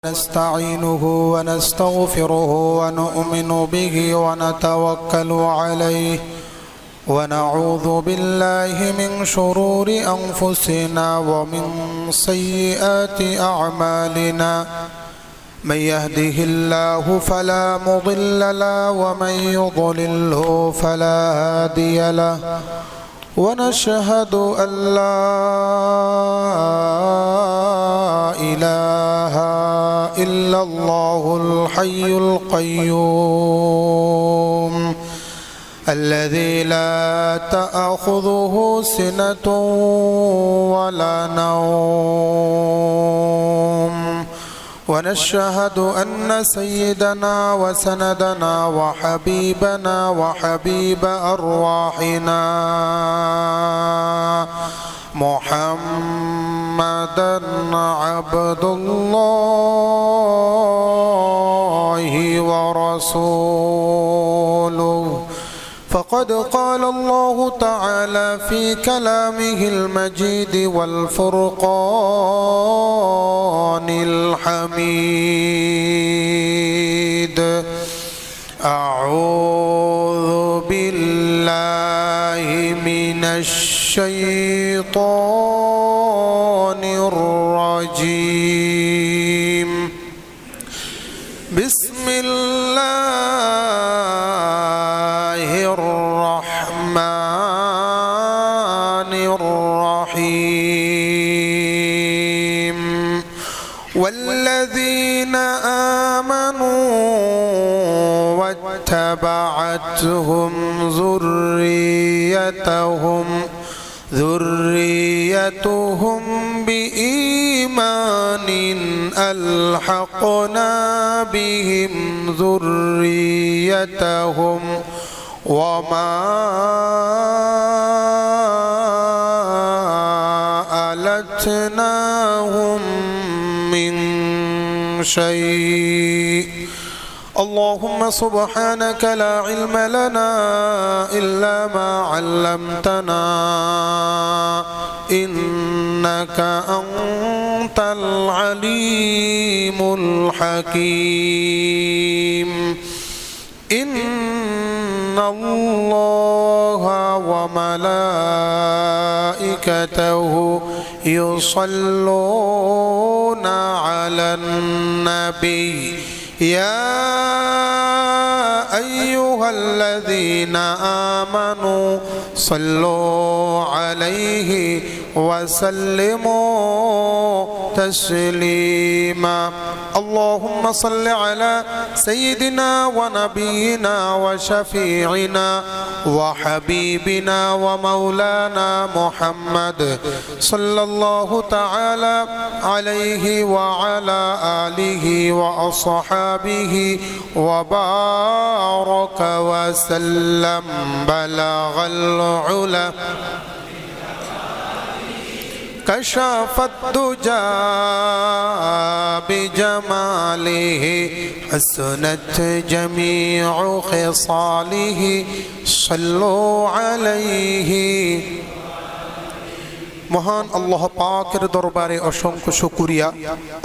نستعينه ونستغفره ونؤمن به ونتوكل عليه ونعوذ بالله من شرور أنفسنا ومن سيئات أعمالنا من يهده الله فلا مضل له ومن يضلله فلا هادي له ونشهد أن لا إله إلا الله الحي القيوم الذي لا تأخذه سنة ولا نوم ونشهد أن سيدنا وسندنا وحبيبنا وحبيب أرواحنا محمدا عبد الله ورسوله فقد قال الله تعالى في كلامه المجيد والفرقان الحميد أعوذ بالله من الشيطان الرجيم بسم الله الرحمن الرحيم والذين آمنوا واتبعتهم ذريتهم بإيمان ألحقنا بهم ذريتهم وما ألتناهم من شيء اللهم سبحانك لا علم لنا إلا ما علمتنا إنك أنت العليم الحكيم إن الله وملائكته يصلون على النبي يا أيها الذين آمنوا صلوا عليه وسلموا تسليما اللهم صل على سيدنا ونبينا وشفيعنا وحبيبنا ومولانا محمد صلى الله تعالى عليه وعلى آله وأصحابه وبارك وسلم بلغ العلا كشف الدجى بجماله حسنت جميع خصاله صلوا عليه মহান আল্লাহ পাকের দরবারে অসংখ্য শুকরিয়া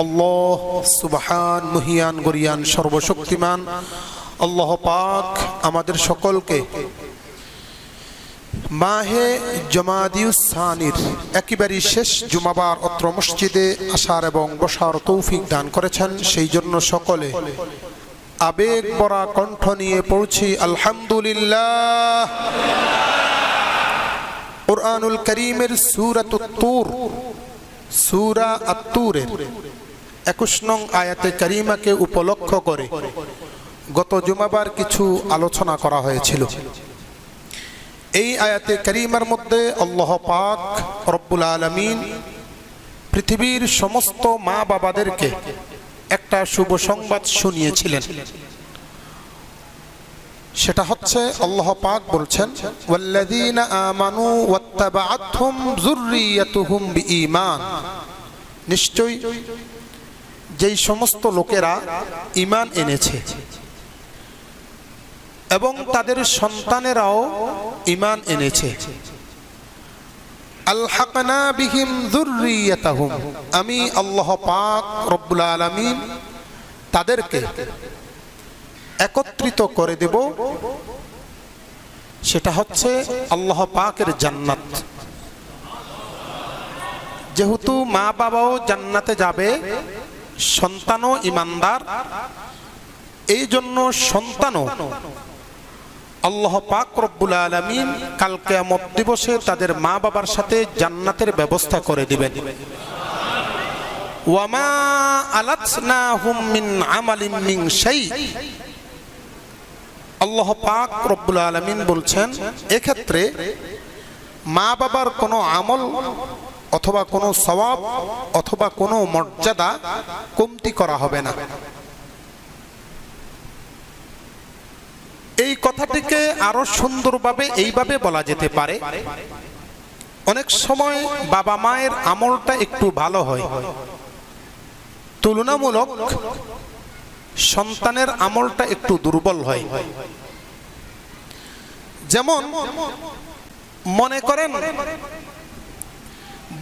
আল্লাহ সুবহান মুহিয়ান গরিয়ান সর্বশক্তিমান আল্লাহ পাক আমাদের সকলকে মাহে জমাদিউস সানির একেবারে শেষ জুমাবার অত্র মসজিদে আসার এবং বসার তৌফিক দান করেছেন সেই জন্য সকলে আবেগ ভরা কণ্ঠ নিয়ে পড়ছি আলহামদুলিল্লাহ কুরআনুল কারীমের সূরাতুত তুর সূরা আত-তুরের 21 নং আয়াতে কারীমাকে উপলক্ষ করে গত জুমাবার কিছু আলোচনা করা হয়েছিল এই আয়াতে কারীমার মধ্যে আল্লাহ পাক রব্বুল আলামিন পৃথিবীর সমস্ত মা বাবাদেরকে একটা শুভ সংবাদ শুনিয়েছিলেন সেটা হচ্ছে আল্লাহ পাক বলছেন ওয়াল্লাযীনা আমানু ওয়াত্তাবাআতহুম যুররিয়াতুহুম বিঈমান নিশ্চয়ই যেই সমস্ত লোকেরা ঈমান এনেছে এবং তাদের সন্তানেরাও ঈমান এনেছে আলহাকনা বিহিম যুররিয়াতাহুম, আমি আল্লাহ পাক রব্বুল আলামিন তাদেরকে একত্রিত করে দেব, সেটা হচ্ছে আল্লাহ পাকের জান্নাত। যেহেতু মা বাবাও জান্নাতে যাবে, সন্তানও ইমানদার, এই জন্য সন্তানও আল্লাহ পাক রব্বুল আলামিন কাল কিয়ামত দিবসে তাদের মা বাবার সাথে জান্নাতের ব্যবস্থা করে দিবেন। ওয়ামা আলাতনাহুম মিন আমালিন মিন শাই, আল্লাহ পাক রব্বুল আলামিন বলছেন এক্ষেত্রে মা বাবার কোনো আমল অথবা কোনো সওয়াব অথবা কোনো মর্যাদা কমতি করা হবে না। এই কথাটিকে আরো সুন্দরভাবে এইভাবে বলা যেতে পারে, অনেক সময় বাবা মায়ের আমলটা একটু ভালো হয়, তুলনামূলক সন্তানের আমলটা একটু দুর্বল হয়। যেমন মনে করেন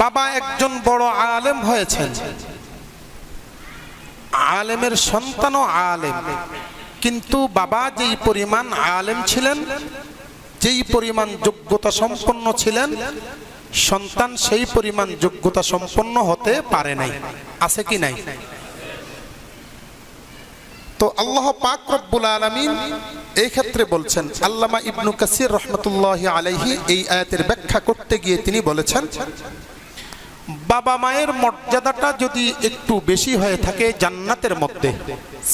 বাবা একজন বড় আলেম হয়েছেন, আলেমের সন্তানও আলেম, কিন্তু বাবা যেই পরিমাণ আলেম ছিলেন, যেই পরিমাণ যোগ্যতা সম্পন্ন ছিলেন, সন্তান সেই পরিমাণ যোগ্যতা সম্পন্ন হতে পারে নাই। আছে কি নাই? তো আল্লাহ পাক রব্বুল আলামিন এই ক্ষেত্রে বলছেন, আল্লামা ইবনু কাসির রাহমাতুল্লাহি আলাইহি এই আয়াতের ব্যাখ্যা করতে গিয়ে তিনি বলেছেন, বাবা মায়ের মর্যাদাটা যদি একটু বেশি হয়ে থাকে জান্নাতের মধ্যে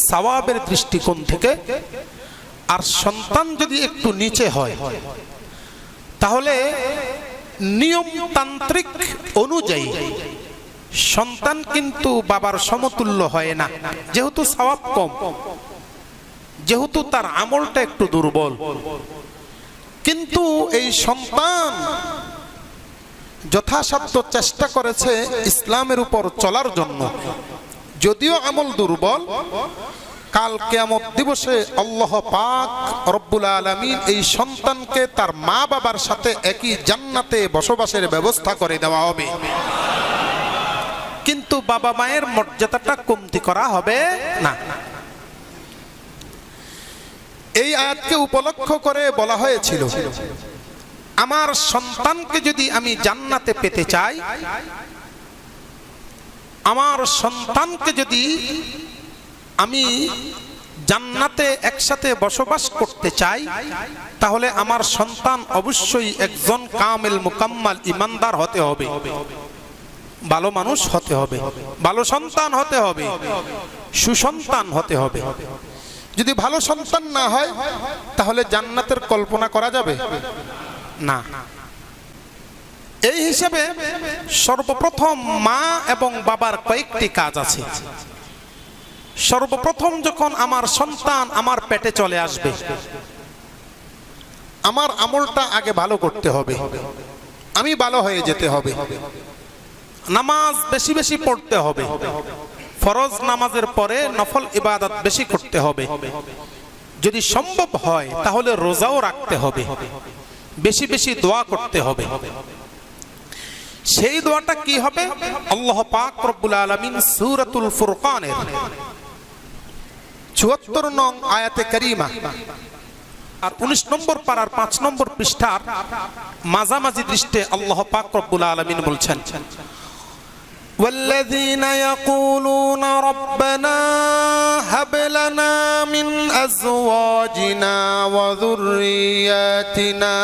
সওয়াবের দৃষ্টিকোণ থেকে, আর সন্তান যদি একটু নিচে হয়, তাহলে নিয়মতান্ত্রিক অনুযায়ী সন্তান কিন্তু বাবার সমতুল্য হয় না, যেহেতু সওয়াব কম, যেহেতু তার আমলটা একটু দুর্বল। কিন্তু এই সন্তান যথাসাধ্য চেষ্টা করেছে ইসলামের উপর চলার জন্য, যদিও আমল দুর্বল, কাল কিয়ামত দিবসে আল্লাহ পাক রব্বুল আলামিন এই সন্তানকে তার মা বাবার সাথে একই জান্নাতে বসবাসের ব্যবস্থা করে দেওয়া হবে। কিন্তু বাবা মায়ের মর্যাদাটা কমতি করা হবে না। এই আয়াতকে উপলক্ষ করে বলা হয়েছিল, আমার সন্তানকে যদি আমি জান্নাতে পেতে চাই, আমার সন্তানকে যদি আমি জান্নাতে একসাথে বসবাস করতে চাই, তাহলে আমার সন্তান অবশ্যই একজন কামেল মুকাম্মাল ইমানদার হতে হবে, ভালো মানুষ হতে হবে, ভালো সন্তান হতে হবে, সুসন্তান হতে হবে। যদি ভালো সন্তান না হয় তাহলে জান্নাতের কল্পনা করা যাবে না। এই হিসেবে সর্বপ্রথম মা এবং বাবার কয়েকটি কাজ আছে। সর্বপ্রথম যখন আমার সন্তান আমার পেটে চলে আসবে, আমার আমলটা আগে ভালো করতে হবে, আমি ভালো হয়ে যেতে হবে, নামাজ বেশি বেশি পড়তে হবে, ফরজ নামাজের পরে নফল ইবাদত বেশি করতে হবে, যদি সম্ভব হয় তাহলে রোজাও রাখতে হবে, বেশি বেশি দোয়া করতে হবে। সেই দোয়াটা কি হবে? আল্লাহ পাক রব্বুল আলামিন সূরাতুল ফুরকানের ৭৪ নং আয়াতে কারিমা আর ১৯ নম্বর পারার ৫ নম্বর পৃষ্ঠার মাঝামাঝি দৃষ্টে আল্লাহ পাক রব্বুল আলামিন বলছেন, والذين يقولون ربنا هب لنا من أزواجنا وذرياتنا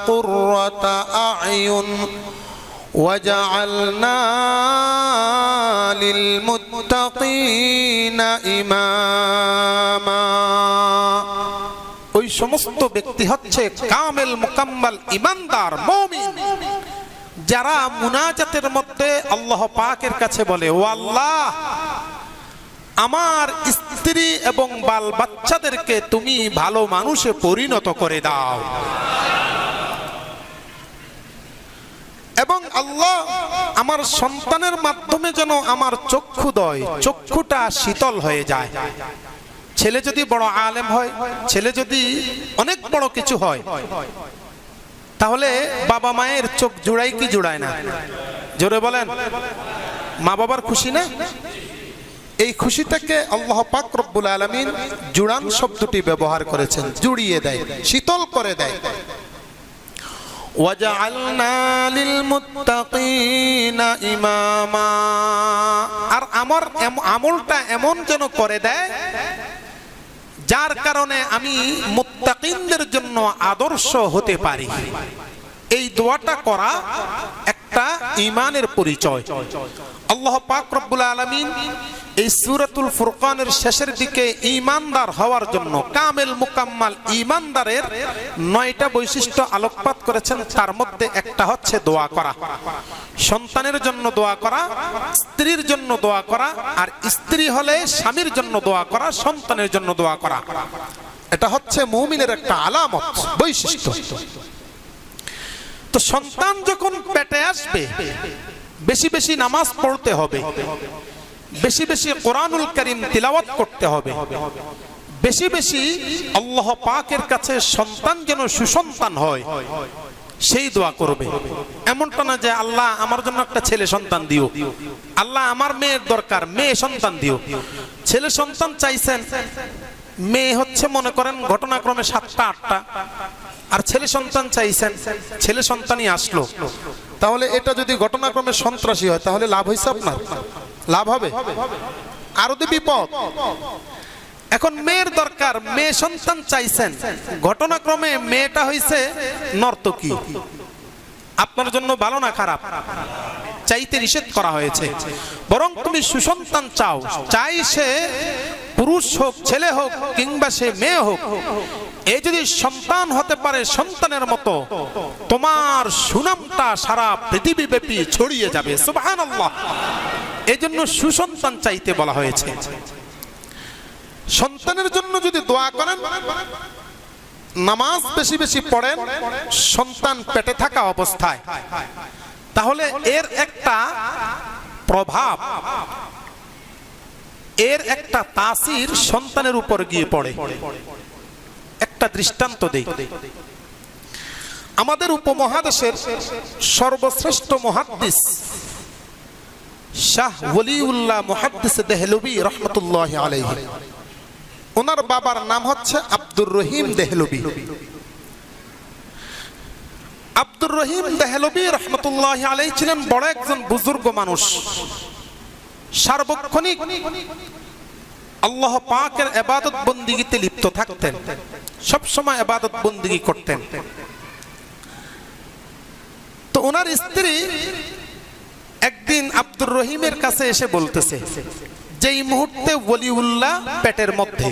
قرة أعين وجعلنا للمتقين إماما। ওই সমস্ত ব্যক্তি হচ্ছে কামেল মুকাম্মাল ইমানদার মুমিন, যারা মুনাজাতের মধ্যে আল্লাহ পাকের কাছে বলে, ও আল্লাহ, আমার স্ত্রী এবং বাল বাচ্চাদেরকে তুমি ভালো মানুষে পরিণত করে দাও, এবং আল্লাহ আমার সন্তানের মাধ্যমে যেন আমার চক্ষুদয়, চক্ষুটা শীতল হয়ে যায়। ছেলে যদি বড় আলেম হয়, ছেলে যদি অনেক বড় কিছু হয়, তাহলে বাবা মায়ের চোখ জুড়ায় কি জুড়ায় না? জোরে বলেন, মা বাবার খুশি না? এই খুশিটাকে আল্লাহ পাক রব্বুল আলামিন জুড়ান শব্দটি ব্যবহার করেছেন, জুড়িয়ে দেয়, শীতল করে দেয়। ওয়াজআলনা লিল মুত্তাকিনা ইমামা, আর আমার আমলটা এমন যেন করে দেয় যার কারণে আমি মুত্তাকিনদের জন্য আদর্শ হতে পারি। এই দোয়াটা করা একটা ঈমানের পরিচয়। আল্লাহ পাক রব্বুল আলামিন এই সূরাতুল ফুরকানের শেষের দিকে ঈমানদার হওয়ার জন্য, কামেল মুকাম্মাল ঈমানদারের 9টা বৈশিষ্ট্য আলোকপাত করেছেন। তার মধ্যে একটা হচ্ছে দোয়া করা, সন্তানের জন্য দোয়া করা, স্ত্রীর জন্য দোয়া করা, আর স্ত্রী হলে স্বামীর জন্য দোয়া করা, সন্তানের জন্য দোয়া করা। এটা হচ্ছে মুমিনের একটা আলামত, বৈশিষ্ট্য। তো সন্তান যখন পেটে আসবে, বেশি বেশি নামাজ পড়তে হবে, বেশি বেশি কোরআনুল কারীম তিলাওয়াত করতে হবে, বেশি বেশি আল্লাহ পাকের কাছে সন্তান যেন সুসন্তান হয় সেই দোয়া করবে। এমনটা না যে আল্লাহ আমার জন্য একটা ছেলে সন্তান দিও, আল্লাহ আমার মেয়ের দরকার, মেয়ে সন্তান দিও। ছেলে সন্তান চাইছেন, মেয়ে হচ্ছে মনে করেন ঘটনাক্রমে 7টা 8টা, আর ছেলে সন্তান চাইছেন, ছেলে সন্তানই আসলো। তাহলে এটা যদি ঘটনাক্রমে সন্ত্রাসী হয় তাহলে লাভ হয়েছে আপনার? লাভ হবে? আরো তো বিপদ। এখন মেয়ের দরকার, মেয়ে সন্তান চাইছেন, ঘটনাক্রমে মেয়েটা হইছে নর্তকী, আপনার জন্য ভালো না খারাপ? চাইতে নিষেধ করা হয়েছে। বরং তুমি সুসন্তান চাও, চাই সে পুরুষ হোক, ছেলে হোক, কিংবা সে মেয়ে হোক, এই যদি সন্তান হতে পারে সন্তানের মতো, তোমার সুনামটা সারা পৃথিবী ব্যাপী ছড়িয়ে যাবে। সুবহানাল্লাহ। এজন্য সুসন্তান চাইতে বলা হয়েছে। সন্তানের জন্য যদি দোয়া করেন, নামাজ বেশি বেশি পড়েন সন্তান পেটে থাকা অবস্থায়, তাহলে এর একটা প্রভাব, এর একটা তাসির সন্তানের উপর গিয়ে পড়ে। একটা দৃষ্টান্ত দেই। আমাদের উপমহাদেশের সর্বশ্রেষ্ঠ মুহাদ্দিস শাহ ওলিউল্লাহ মুহাদ্দিস দেহলভী রহমতুল্লাহি আলাইহি, ওনার বাবার নাম হচ্ছে আব্দুর রহিম দেহলভী। আব্দুর রহিম দেহলভী রহমতুল্লাহি আলাইহি ছিলেন বড় একজন বুজুর্গ মানুষ, সার্বক্ষণিক আল্লাহ পাকের ইবাদত বন্দেগীতে লিপ্ত থাকতেন, সব সময় ইবাদত বন্দেগী করতেন। তো ওনার স্ত্রী একদিন আব্দুর রহিমের কাছে এসে বলতেছে, যেই মুহূর্তে ওলিউল্লাহ পেটের মধ্যে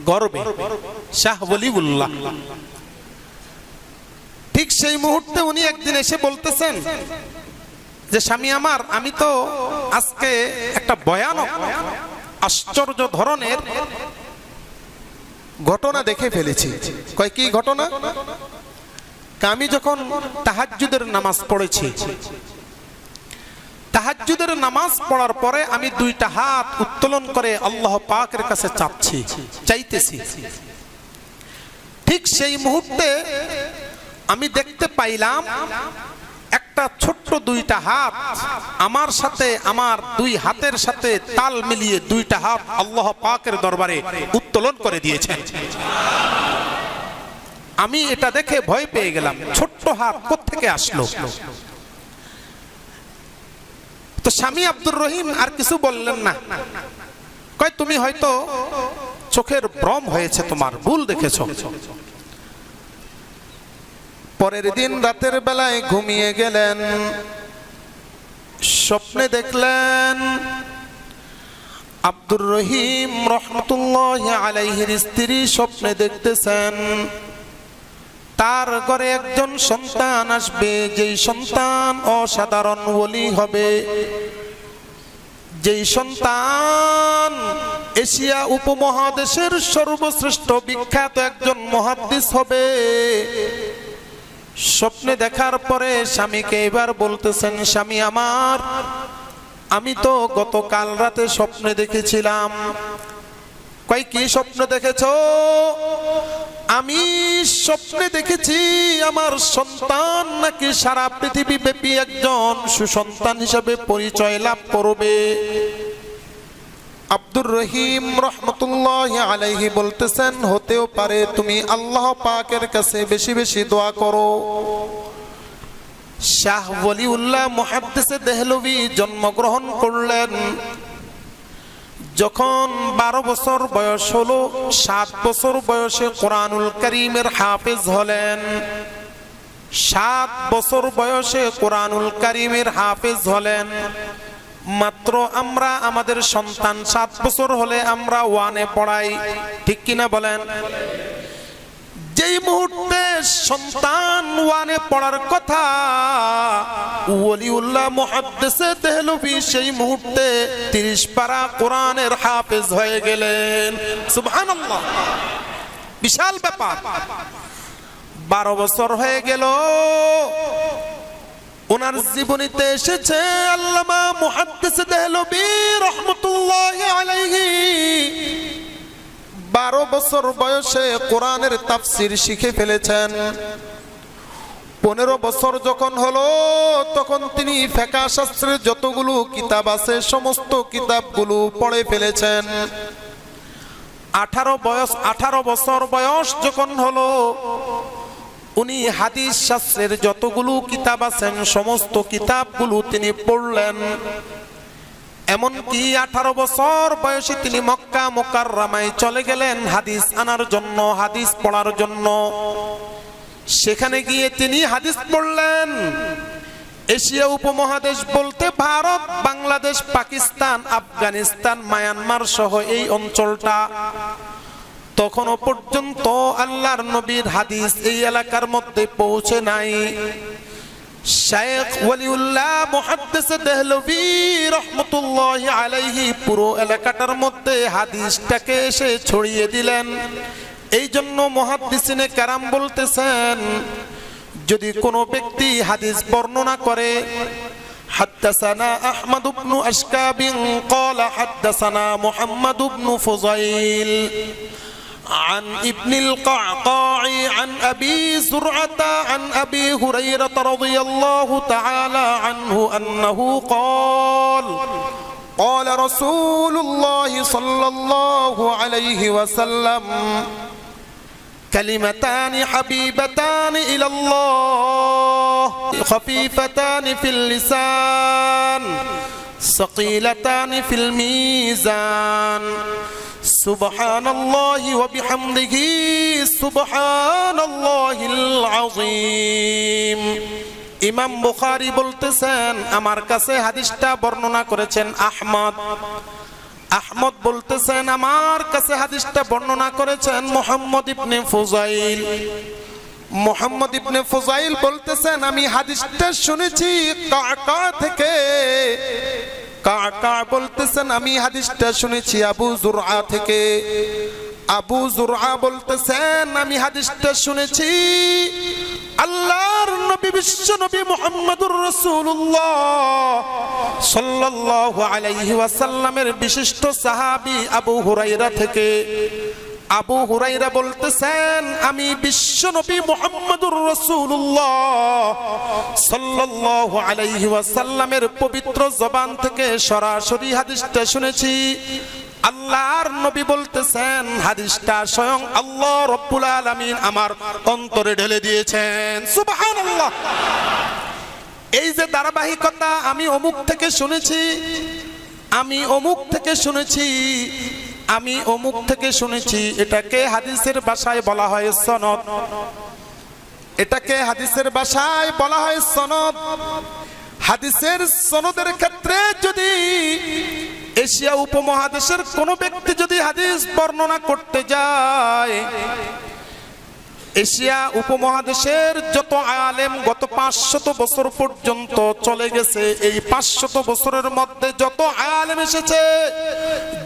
গর্ভে, শাহ ওলিউল্লাহ, ঠিক সেই মুহূর্তে উনি একদিন এসে বলতেছেন যে স্বামী আমার, আমি তো আজকে একটা ভয়ানক আশ্চর্য ধরনের ঘটনা দেখে ফেলেছি। কয় কি ঘটনা? আমি যখন তাহাজ্জুদের নামাজ পড়েছি, তাহাজ্জুদের নামাজ পড়ার পরে আমি 2টা হাত উত্তোলন করে আল্লাহ পাকের কাছে চাইতেছি। ঠিক সেই মুহূর্তে আমি দেখতে পাইলাম একটা ছোট্ট 2টা হাত আমার সাথে, আমার 2 হাতের সাথে তাল মিলিয়ে 2টা হাত আল্লাহ পাকের দরবারে উত্তোলন করে দিয়েছেন। আমি এটা দেখে ভয় পেয়ে গেলাম, ছোট্ট হাত কোত্থেকে আসলো? তো স্বামী আব্দুর রহিম আর কিছু বললেন না, কয় তুমি হয়তো চোখের ভ্রম হয়েছে, তোমার ভুল দেখেছো। পরের দিন রাতের বেলায় ঘুমিয়ে গেলেন, স্বপ্নে দেখলেন আব্দুর রহিম রহমতুল্লাহি আলাইহির স্ত্রী স্বপ্নে দেখতেছেন তার ঘরে একজন সন্তান আসবে, যেই সন্তান অসাধারণ ওলি হবে, যেই সন্তান এশিয়া উপমহাদেশের সর্বশ্রেষ্ঠ বিখ্যাত একজন মুহাদ্দিস হবে। স্বপ্নে দেখার পরে স্বামীকে এবার বলতেছেন, স্বামী আমার, আমি তো গতকাল রাতে স্বপ্নে দেখেছিলাম। কয় কি স্বপ্ন দেখেছো? আমি স্বপ্নে দেখেছি আমার সন্তান নাকি সারা পৃথিবী ব্যাপী একজন সুসন্তান হিসেবে পরিচয় লাভ করবে। আব্দুর রহিম রহমতুল্লাহ আলাইহি বলতেছেন, হতেও পারে তুমি আল্লাহ পাকের কাছে বেশি বেশি দোয়া করো। শাহ ওয়ালিউল্লাহ মুহাদ্দিসে দেহলভী জন্মগ্রহণ করলেন যখন 12 বছর বয়স হলো। 7 বছর বয়সে কোরআনুল কারীমের হাফেজ হলেন। 7 বছর বয়সে কোরআনুল কারীমের হাফেজ হলেন। মাত্র আমরা আমাদের সন্তান 7 বছর হলে আমরা 1-এ পড়াই, ঠিক কিনা বলেন? যেই মুহূর্তে সন্তান 1-এ পড়ার কথা, ওয়ালিউল্লাহ মুহাদ্দিসে দেহলভী সেই মুহূর্তে 30 পারা কোরআনের হাফেজ হয়ে গেলেন। সুবহানাল্লাহ, বিশাল ব্যাপার। 12 বছর হয়ে গেল। ওনার জীবনীতে এসেছে আল্লামা মুহাদ্দিস দেহলভী রহমতুল্লাহি আলাইহি 12 বছর বয়সে কোরআনের তাফসীর শিখে ফেলেছেন। 15 বছর যখন হলো তখন তিনি ফিকহ শাস্ত্রের যতগুলো কিতাব আছে সমস্ত কিতাবগুলো পড়ে ফেলেছেন। 18 বছর বয়স যখন হলো উনি হাদিস শাস্ত্রের যতগুলো কিতাব আছেন সমস্ত কিতাবগুলো তিনি পড়লেন। এমনকি 18 বছর বয়সে তিনি মক্কা মুকাররমায় চলে গেলেন হাদিস আনার জন্য, হাদিস পড়ার জন্য। সেখানে গিয়ে তিনি হাদিস পড়লেন। এশিয়া উপমহাদেশ বলতে ভারত, বাংলাদেশ, পাকিস্তান, আফগানিস্তান, মায়ানমার সহ এই অঞ্চলটা, তখনও পর্যন্ত আল্লাহর নবীর হাদিস এই এলাকার মধ্যে পৌঁছে নাই। শাইখ ওয়ালিউল্লাহ মুহাদ্দিস দেহলভী রহমতুল্লাহি আলাইহি পুরো এলাকাটার মধ্যে হাদিসটাকে এসে ছড়িয়ে দিলেন। এই জন্য মুহাদ্দিসিনে কেরাম বলতেছেন, যদি কোনো ব্যক্তি হাদিস বর্ণনা করে, হাদ্দাসানা আহমদ ইবনে আশকাবিন ক্বালা হাদ্দাসানা মুহাম্মদ ইবনে ফুযাইল عن ابن القعقاع عن أبي زرعة عن أبي هريرة رضي الله تعالى عنه أنه قال قال رسول الله صلى الله عليه وسلم كلمتان حبيبتان إلى الله خفيفتان في اللسان ثقيلتان في الميزان سبحان الله وبحمده سبحان الله العظيم। ইমাম বুখারী বলতেছেন, আমার কাছে হাদিসটা বর্ণনা করেছেন আহমদ বলতেছেন, আমার কাছে হাদিসটা বর্ণনা করেছেন মুহাম্মদ ইবনে ফুযাইল। মুহাম্মদ ইবনে ফুযাইল বলতেছেন, আমি হাদিসটা শুনেছি কাকা থেকে। কাকা বলতেছেন, আমি হাদিসটা শুনেছি আবু জুরআ থেকে। আবু জুরআ বলতেছেন, আমি হাদিসটা শুনেছি আল্লাহর নবী বিশ্ব নবী মুহাম্মদুর রাসূলুল্লাহ সাল্লাল্লাহু আলাইহি ওয়াসাল্লামের বিশিষ্ট সাহাবী আবু হুরায়রা থেকে। আবু হুরায়রা বলতেছেন, আমি বিশ্ব নবী মুহাম্মদুর রাসূলুল্লাহ সাল্লাল্লাহু আলাইহি ওয়াসাল্লামের পবিত্র জবান থেকে সরাসরি হাদিসটা শুনেছি। আল্লাহর নবী বলতেছেন, হাদিসটা স্বয়ং আল্লাহ রাব্বুল আলামিন আমার অন্তরে ঢেলে দিয়েছেন। সুবহানাল্লাহ। এই যে ধারাবাহিকতা, আমি অমুক থেকে শুনেছি, আমি অমুক থেকে শুনেছি, আমি অমুক থেকে শুনেছি, এটাকে হাদিসের ভাষায় বলা হয় সনদ। এটাকে হাদিসের ভাষায় বলা হয় সনদ। হাদিসের সনদের ক্ষেত্রে যদি এশিয়া উপমহাদেশের কোনো ব্যক্তি যদি হাদিস বর্ণনা করতে যায়, এশিয়া উপমহাদেশের যত আলেম গত 500 বছর পর্যন্ত চলে গেছে, এই 500 বছরের মধ্যে যত আলেম এসেছে,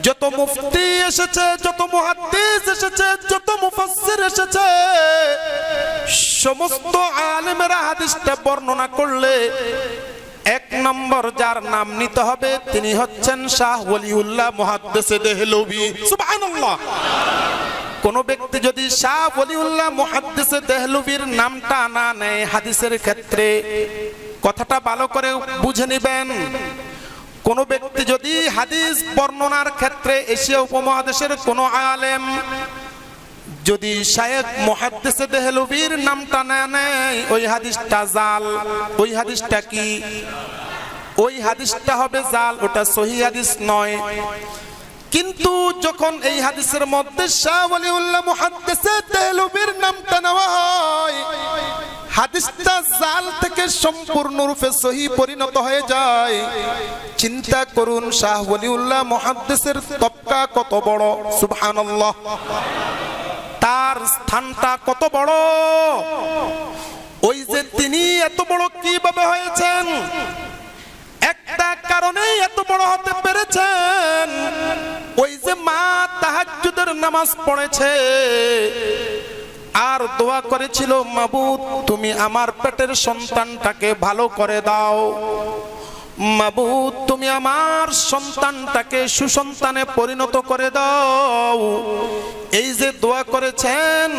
যত মুফতি এসেছে, যত মুহাদ্দিস এসেছে, যত মুফাসসির এসেছে, সমস্ত আলেমেরা হাদিসটা বর্ণনা করলে 1 নম্বর যার নাম নিতে হবে তিনি হচ্ছেন শাহ ওয়ালিউল্লাহ মুহাদ্দিস দেহলভী। সুবহানাল্লাহ। কোন ব্যক্তি যদি শাহ ওয়ালিউল্লাহ মুহাদ্দিস দেহলভীর নামটা না নেয় হাদিসের ক্ষেত্রে, কথাটা ভালো করে বুঝে নেবেন, কোন ব্যক্তি যদি হাদিস বর্ণনার ক্ষেত্রে এশিয়া উপমহাদেশের কোন আলেম যদি শায়েখ মুহাদ্দিস দেহলভির নামটা না নেয়, ওই হাদিসটা জাল। ওই হাদিসটা কি? ওই হাদিসটা হবে জাল, ওটা সহিহ হাদিস নয়। কিন্তু যখন এই হাদিসের মধ্যে শাহ ওয়ালিউল্লাহ মুহাদ্দিস দেহলভির নামটা নেওয়া হয়, হাদিসটা জাল থেকে সম্পূর্ণরূপে সহিহ পরিণত হয়ে যায়। চিন্তা করুন শাহ ওয়ালিউল্লাহ মুহাদ্দিসের তবকা কত বড়, সুবহানাল্লাহ, তার স্থানটা কত বড়। ওই যে তিনি এত বড় কিভাবে হয়েছেন, একটা কারণেই এত বড় হতে পেরেছেন। ওই যে মা তাহাজ্জুদের নামাজ পড়েছে আর দোয়া করেছিল, মাবুদ তুমি আমার পেটের সন্তানটাকে ভালো করে দাও, মাবুদ তুমি আমার সন্তানটাকে সুসন্তানে পরিণত করে দাও। এই যে দোয়া করেছেন,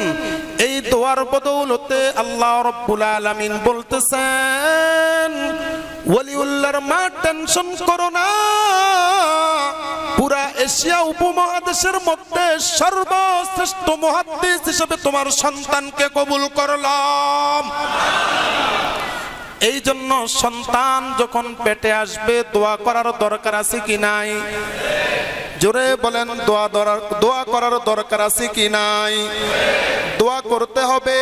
এই দোয়ার বদৌলতে আল্লাহ রাব্বুল আলামিন বলতেছেন, ওয়ালিউল্লাহর মা টেনশন করো না, পুরা এশিয়া উপমহাদেশের মধ্যে সর্বশ্রেষ্ঠ মুহাদ্দিস হিসেবে তোমার সন্তানকে কবুল করলাম। এই জন্য সন্তান যখন পেটে আসবে দোয়া করার দরকার আছে কি নাই? জোরে বলেন, দোয়া করার দরকার আছে কি নাই? দোয়া করতে হবে।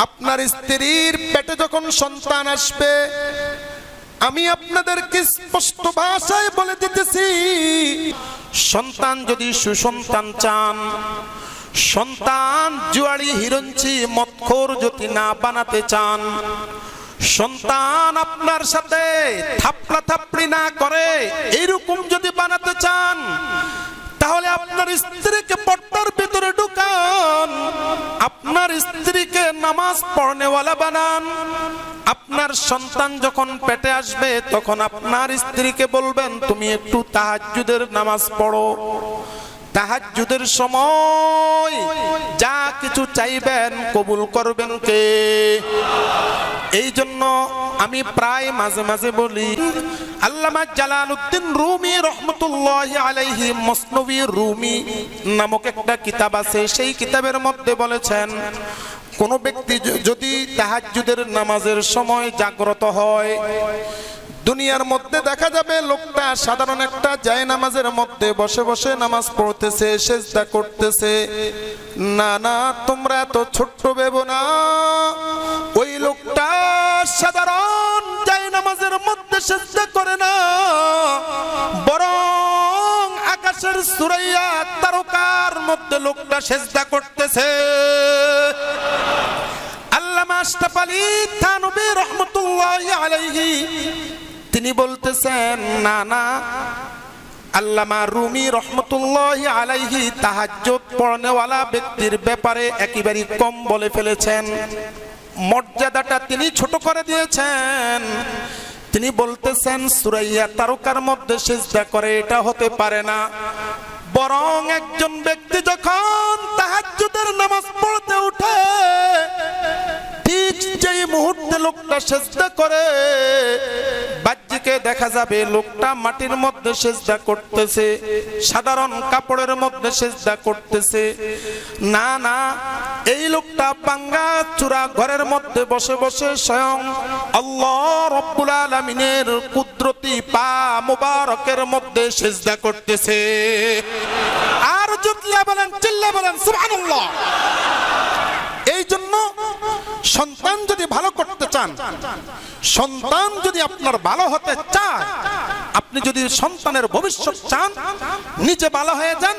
আপনার স্ত্রীর পেটে যখন সন্তান আসবে, আমি আপনাদেরকে স্পষ্ট ভাষায় বলে দিতেছি, সন্তান যদি সুসন্তান চান, সন্তান জুয়ারি হিরঞ্চি মদখোর যদি না বানাতে চান, সন্তান আপনার সাথে থাপড়া থাপড়ি না করে এইরকম যদি বানাতে চান, তাহলে আপনার স্ত্রীকে পর্দার ভিতরে ঢুকান, আপনার স্ত্রীকে নামাজ পড়নেওয়ালা বানান। আপনার সন্তান যখন পেটে আসবে তখন আপনার স্ত্রীকে বলবেন, তুমি একটু তাহাজ্জুদের নামাজ পড়ো। তাহাজ্জুদের সময় যা কিছু চাইবেন কবুল করবেন কে? এই জন্য আমি প্রায় মাঝে মাঝে বলি, আল্লামা জালালউদ্দিন রুমি রহমতুল্লাহি আলাইহি মসনবী রুমি নামক একটা কিতাব আছে, সেই কিতাবের মধ্যে বলেছেন, কোন ব্যক্তি যদি তাহাজ্জুদের নামাজের সময় জাগ্রত হয়, দুনিয়ার মধ্যে দেখা যাবে লোকটা সাধারণ একটা জায়নামাজের মধ্যে বসে বসে নামাজ পড়তেছে, সেজদা করতেছে। না না, তোমরা এত ছোট্ট ভেবো না, ওই লোকটা সাধারণ জায়নামাজের মধ্যে সেজদা করে না, বরং আকাশের সুরাইয়া তারকার মধ্যে লোকটা সেজদা করতেছে। আল্লামা আশরাফ আলী থানভী রহমতুল্লাহি আলাইহি তিনি বলতেছেন, না না, আল্লামা রুমি রহমতুল্লাহি আলাইহি তাহাজ্জুদ পড়নেওয়ালা ব্যক্তির ব্যাপারে একেবারে কম বলে ফেলেছেন, মর্যাদাটা তিনি ছোট করে দিয়েছেন। তিনি বলতেছেন সুরাইয়া তারকার মধ্যে সিজদা করে, এটা হতে পারে না। বরং একজন ব্যক্তি যখন তাহাজ্জুদের নামাজ পড়তে উঠে, ঠিক যেই মুহূর্তে লোকটা সিজদা করে, বাহ্যিকে দেখা যাবে লোকটা মাটির মধ্যে সিজদা করতেছে, সাধারণ কাপড়ের মধ্যে সিজদা করতেছে। না না, এই লোকটা পাঙ্গা চূড়া ঘরের মধ্যে বসে বসে স্বয়ং আল্লাহ রাব্বুল আলামিনের কুদরতি পা মুবারকের মধ্যে সিজদা করতেছে। আর জুতলা বলেন, চিল্লা বলেন সুবহানাল্লাহ। এই জন্য সন্তান যদি ভালো করতে চান, সন্তান যদি আপনার ভালো হতে চায়, আপনি যদি সন্তানের ভবিষ্যৎ চান, নিজে ভালো হয়ে যান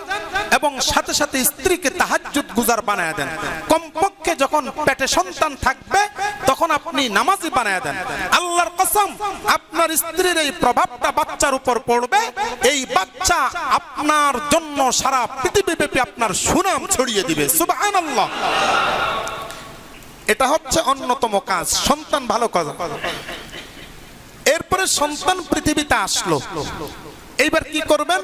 এবং সাথে সাথে স্ত্রীকে তাহাজ্জুদ গুজার বানায় দেন। কমপক্ষে যখন পেটে সন্তান থাকবে তখন আপনি নামাজি বানায় দেন। আল্লাহর কসম, আপনার স্ত্রীর এই প্রভাবটা বাচ্চার উপর পড়বে, এই বাচ্চা আপনার জন্য সারা পৃথিবীব্যাপী আপনার সুনাম ছড়িয়ে দিবে। সুবহানাল্লাহ। এটা হচ্ছে অন্যতম কাজ, সন্তান ভালো করা। এরপরে সন্তান পৃথিবীতে আসলো, এইবার কি করবেন?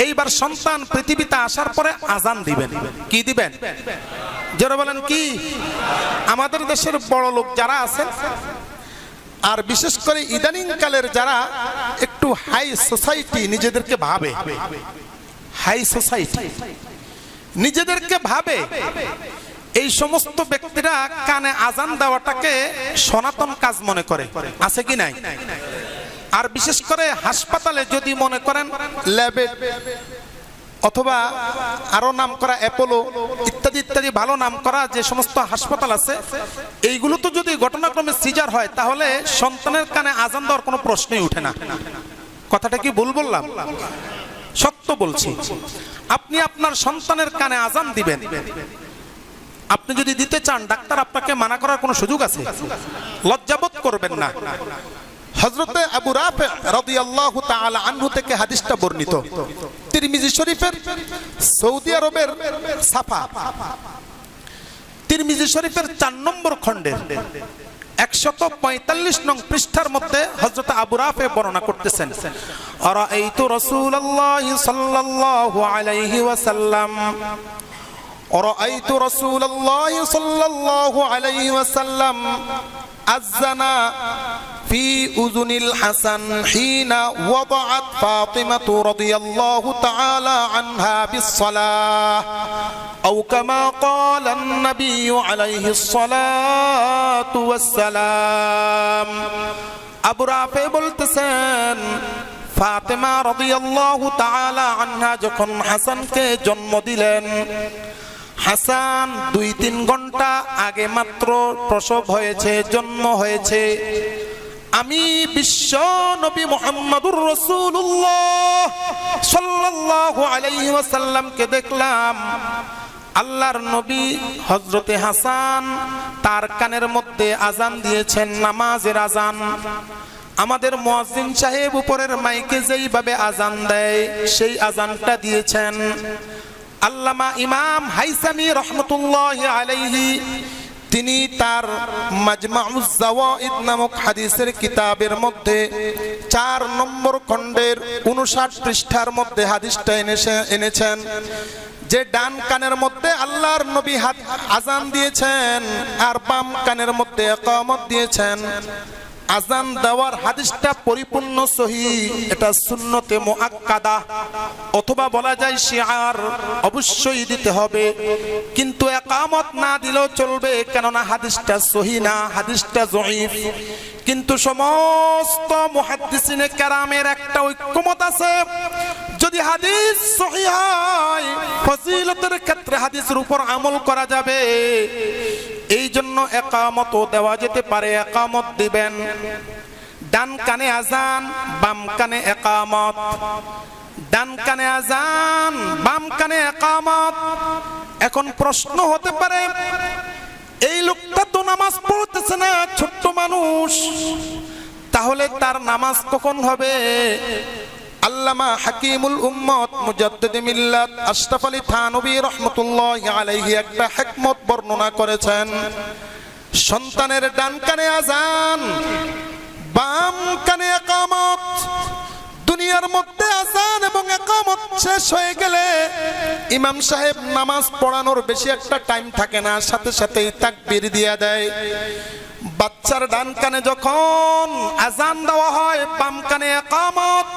এইবার সন্তান পৃথিবীতে আসার পরে আজান দিবেন। কি দিবেন? যারা বলেন কি? আমাদের দেশের বড় লোক যারা আছেন, আর বিশেষ করে ইদানিং কালের যারা একটু হাই সোসাইটি নিজেদেরকে ভাবে, হাই সোসাইটি নিজেদেরকে ভাবে, এই সমস্ত ব্যক্তিরা কানে আজান দেওয়াটাকে সনাতন কাজ মনে করে। আছে কি নাই? আর বিশেষ করে হাসপাতালে যদি মনে করেন ল্যাবে অথবা আরো নাম করা অ্যাপোলো ইত্যাদি ইত্যাদি ভালো নাম করা যে সমস্ত হাসপাতাল আছে, এইগুলো তো যদি ঘটনাক্রমে সিজার হয় তাহলে সন্তানের কানে আজান দেওয়ার কোনো প্রশ্নই উঠে না। কথাটা কি ভুল বললাম? সত্য বলছি। আপনি আপনার সন্তানের কানে আজান দিবেন, আপনি যদি দিতে চান ডাক্তার আপনাকে মানা করার কোনো সুযোগ আছে? লজ্জাবোধ করবেন না। হযরতে আবু রাফি রাদিয়াল্লাহু তাআলা আনহু থেকে হাদিসটা বর্ণিত, তিরমিজি শরীফের সৌদি আরবের সাফা তিরমিজি শরীফের 4 নম্বর খণ্ডের 145 নং পৃষ্ঠার মধ্যে হযরত আবু রাফি বর্ণনা করতেছেন, আরাআইতু রাসূলুল্লাহি সাল্লাল্লাহু আলাইহি ওয়াসাল্লাম আরাআইতু রাসূলুল্লাহি সাল্লাল্লাহু আলাইহি ওয়াসাল্লাম আযানা في أذن الحسن حين وضعت فاطمة رضي الله تعالى عنها بالصلاة أو كما قال النبي عليه الصلاة والسلام أبو رافع বলতেছেন ফাতেমা রাদিয়াল্লাহু তাআলা আনহা যখন হাসানকে জন্ম দিলেন, হাসান 2-3 ঘন্টা আগে মাত্র প্রসব হয়েছে, জন্ম হয়েছে। আমি বিশ্ব নবী মুহাম্মদুর রাসূলুল্লাহ সাল্লাল্লাহু আলাইহি ওয়াসাল্লামকে দেখলাম আল্লাহর নবী হযরতে হাসান তার কানের মধ্যে আজান দিয়েছেন, নামাজের আজান। আমাদের মুয়াজ্জিন সাহেব উপরের মাইকে যেইভাবে আজান দেয় সেই আজানটা দিয়েছেন। আল্লামা ইমাম হাইসামি রাহমাতুল্লাহি আলাইহি তিনি তার মাজমাউজ জাওয়াইদ নামক হাদিসের কিতাবের মধ্যে 4 নম্বর খণ্ডের 59 পৃষ্ঠার মধ্যে হাদিসটা এনেছেন যে ডান কানের মধ্যে আল্লাহর নবী আজান দিয়েছেন আর বাম কানের মধ্যে ইকামত দিয়েছেন। আজান দেওয়ার হাদিসটা পরিপূর্ণ সহিহ, এটা সুন্নতে মুআক্কাদা অথবা বলা যায় শিআর, অবশ্যই দিতে হবে। কিন্তু ইকামত না দিলেও চলবে, কেননা হাদিসটা সহিহ না, হাদিসটা যঈফ। কিন্তু সমস্ত মুহাদ্দিসিনে কেরামের একটা ঐক্যমত আছে, যদি হাদিস সহিহ হয় ফজিলতের ক্ষেত্রে হাদিসের উপর আমল করা যাবে। এই জন্য ইকামতও দেওয়া যেতে পারে, ইকামত দিবেন। ডান কানে আজান, বাম কানে ইকামত, ডান কানে আজান, বাম কানে ইকামত। এখন প্রশ্ন হতে পারে এই লোকটা তো নামাজ পড়তেছে না, ছোট্ট মানুষ, তাহলে তার নামাজ কখন হবে? আল্লামা হাকিমুল উম্মত মুজাদ্দিদ মিল্লাত আশরাফ আলী থানভী রাহমাতুল্লাহি আলাইহি একটা হিকমত বর্ণনা করেছেন। সন্তানের ডান কানে আজান, বাম কানে ইকামত। দুনিয়ার মধ্যে আজান এবং ইকামত শেষ হয়ে গেলে ইমাম সাহেব নামাজ পড়ানোর বেশি একটা টাইম থাকে না, সাথে সাথেই তাকবীর দিয়ে দেয়। বাচ্চার ডান কানে যখন আজান দেওয়া হয়, বাম কানে ইকামত।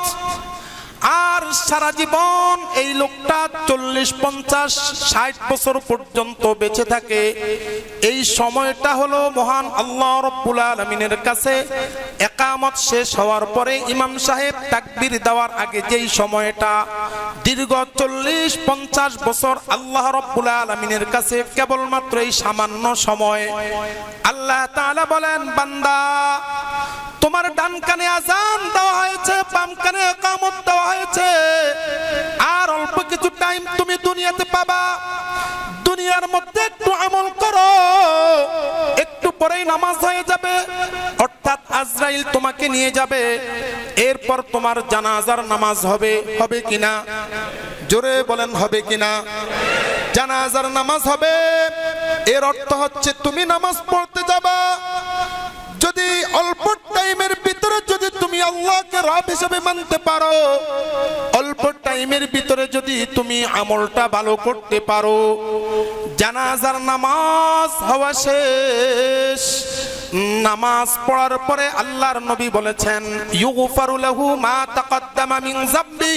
আর সারা জীবন এই লোকটা 40, 50, 60 বছর পর্যন্ত বেঁচে থাকে। এই সময়টা হলো মহান আল্লাহ রাব্বুল আলামিনের কাছে ইকামত শেষ হওয়ার পরে ইমাম সাহেব তাকবীর দেওয়ার আগে যেই সময়টা, দীর্ঘ 40, 50 বছর আল্লাহ রাব্বুল আলামিনের কাছে কেবলমাত্র এই সামান্য সময়। আল্লাহ তাআলা বলেন, বান্দা তোমার ডান কানে আজান দেওয়া হয়েছে, বাম কানে ইকামত দেওয়া হয়েছে, আর অল্প কিছু টাইম তুমি দুনিয়াতে পাবা। দুনিয়ার মধ্যে একটু আমল করো, একটু পরেই নামাজ হয়ে যাবে, অর্থাৎ আজরাইল তোমাকে নিয়ে যাবে। এরপর তোমার জানাজার নামাজ হবে, হবে কিনা? জোরে বলেন, হবে কিনা? জানাজার নামাজ হবে। এর অর্থ হচ্ছে তুমি নামাজ পড়তে যাবা। যদি অল্প টাইমের ভিতরে যদি তুমি আল্লাহকে রব হিসেবে মানতে পারো, অল্প টাইমের ভিতরে যদি তুমি আমলটা ভালো করতে পারো, জানাজার নামাজ হওয়া শেষ, নামাজ পড়ার পরে আল্লাহর নবী বলেছেন ইউগফারু লাহু মা তাকাদ্দামা মিন যামবি।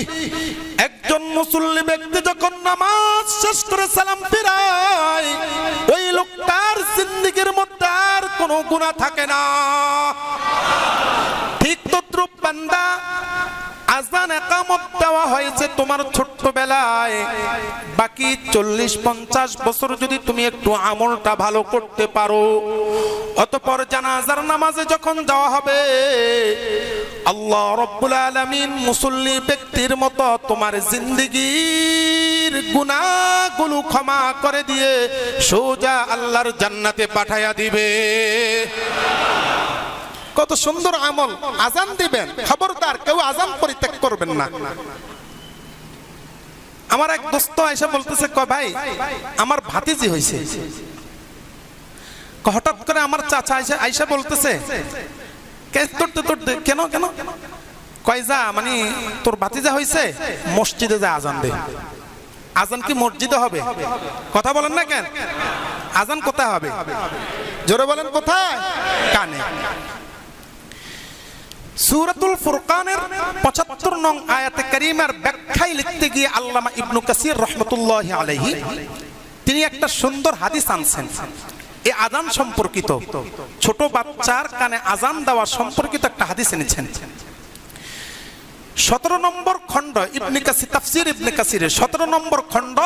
একজন মুসল্লি ব্যক্তি যখন নামাজ শেষ করে সালাম ফিরায়, ওই লোকটার জিন্দেগির মধ্যে আর কোনো গুনাহ থাকে না। ঠিক তদ্রুপ বান্দা, আজান একামত দেওয়া হয়েছে তোমার ছোট্টবেলায়, বাকি 40-50 বছর যদি তুমি একটু আমলটা ভালো করতে পারো, অতঃপর জানাজার নামাজে যখন যাওয়া হবে, আল্লাহ রাব্বুল আলামিন মুসল্লি ব্যক্তির মতো তোমার জিন্দেগির গুনাহগুলো ক্ষমা করে দিয়ে সোজা আল্লাহর জান্নাতে পাঠায়া দিবে। কত সুন্দর আমল। আজান দিবেন, খবরদার কেউ আজান পরিত্যাগ করবেন না। আমার এক দোস্ত আয়সা বলতেছে, ভাই আমার ভাতিজি হয়েছে। হঠাৎ করে আমার চাচা আয়সা বলতেছে, কেন কেন? কয় যা, মানে তোর ভাতিজা হয়েছে, মসজিদে যা আজান দে। আজান কি মসজিদে হবে? কথা বলেন না কেন? আজান কোথায় হবে? জোরে বলেন, কোথায়? কানে। সূরাতুল ফুরকানের 75 নং আয়াতে কারীমার ব্যাখ্যায় লিখতে গিয়ে আল্লামা ইবনে কাসির রাহমাতুল্লাহি আলাইহি তিনি একটা সুন্দর হাদিস আনছেন এই আযান সম্পর্কিত। ছোট বাচ্চার কানে আযান দেওয়া সম্পর্কিত একটা হাদিস এনেছেন। 17 নম্বর খণ্ড ইবনে কাসির, তাফসীর ইবনে কাসিরের 17 নম্বর খণ্ড,